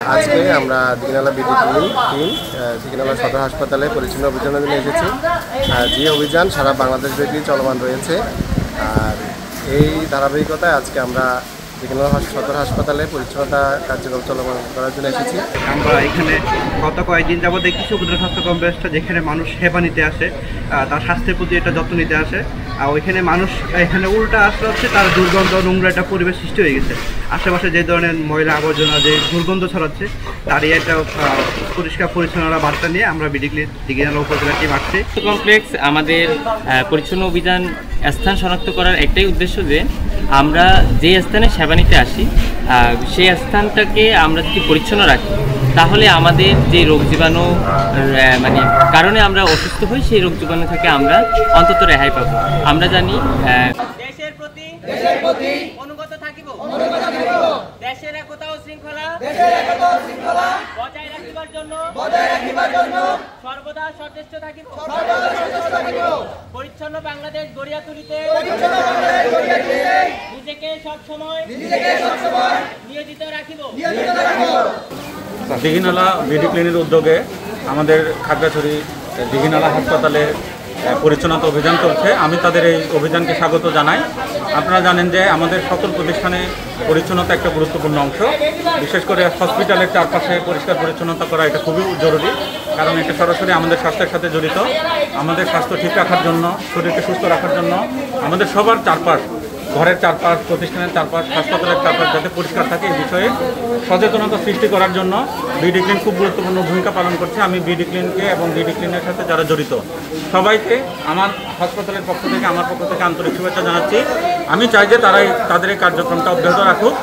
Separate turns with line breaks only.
আজকে আমরা দিঘিনালা বিদ্যুৎ টিম দিঘিনালা সদর হাসপাতালে পরিচ্ছন্ন অভিযানের জন্য এসেছি। যে অভিযান সারা বাংলাদেশ ব্যাপী চলমান রয়েছে। আর এই ধারাবাহিকতায় আজকে আমরা দিঘিনালা সদর হাসপাতালে পরিচ্ছন্নতা কার্যক্রম চলমান করার জন্য এসেছি।
আমরা এখানে গত কয়েকদিন যাবত দেখছি উপজেলা স্বাস্থ্য কমপ্লেক্সটা, যেখানে মানুষ সেবা নিতে আসে, তার স্বাস্থ্যের প্রতি একটা যত্ন নিতে আসে। আর ওইখানে মানুষ এখানে উল্টা আসলে হচ্ছে তার দুর্গন্ধ, নোংরা একটা পরিবেশ সৃষ্টি হয়ে গেছে। আশেপাশে যে ধরনের ময়লা আবর্জনা, যে দুর্গন্ধ ছড়াচ্ছে, তারই একটা পরিষ্কার পরিচ্ছন্নতা বার্তা নিয়ে আমরা দিঘিনালা উপজেলা টিম আসছি।
কমপ্লেক্স আমাদের পরিচ্ছন্ন অভিযান স্থান শনাক্ত করার একটাই উদ্দেশ্য যে আমরা যে স্থানে সেবা নিতে আসি সেই স্থানটাকে আমরা যদি পরিচ্ছন্ন রাখি, তাহলে আমাদের যে রোগ জীবাণু কারণে আমরা অসুস্থ হই, সেই রোগ জীবাণু থেকে আমরা অন্তত রেহাই পাবো। আমরা জানি
দেশের প্রতি অনুগত থাকিব, দেশের একতা ও শৃঙ্খলা বজায় রাখিবার জন্য সর্বদা সচেষ্ট থাকিব। পরিচ্ছন্ন বাংলাদেশ গড়িয়া তুলিতে নিজেকে সবসময় নিয়োজিত রাখিব।
দিঘিনালা বিডি ক্লিনের উদ্যোগে আমাদের খাগড়াছড়ি দিঘিনালা হাসপাতালে পরিচ্ছন্নতা অভিযান চলছে। আমি তাদের এই অভিযানকে স্বাগত জানাই। আপনারা জানেন যে আমাদের সকল প্রতিষ্ঠানে পরিচ্ছন্নতা একটা গুরুত্বপূর্ণ অংশ। বিশেষ করে হসপিটালের চারপাশে পরিষ্কার পরিচ্ছন্নতা করা এটা খুবই জরুরি, কারণ এটা সরাসরি আমাদের স্বাস্থ্যের সাথে জড়িত। আমাদের স্বাস্থ্য ঠিক রাখার জন্য, শরীরকে সুস্থ রাখার জন্য আমাদের সবার চারপাশ, ঘরের চারপাশ, প্রতিষ্ঠানের চারপাশ, হাসপাতালের চারপাশ যাতে পরিষ্কার থাকে, এই বিষয়ে সচেতনতা সৃষ্টি করার জন্য বিডি ক্লিন খুব গুরুত্বপূর্ণ ভূমিকা পালন করছে। আমি বিডি ক্লিনকে এবং বিডি ক্লিনের সাথে যারা জড়িত সবাইকে আমার হাসপাতালের পক্ষ থেকে, আমার পক্ষ থেকে আন্তরিক শুভেচ্ছা জানাচ্ছি। আমি চাই যে তাদের এই কার্যক্রমটা অব্যাহত রাখুক।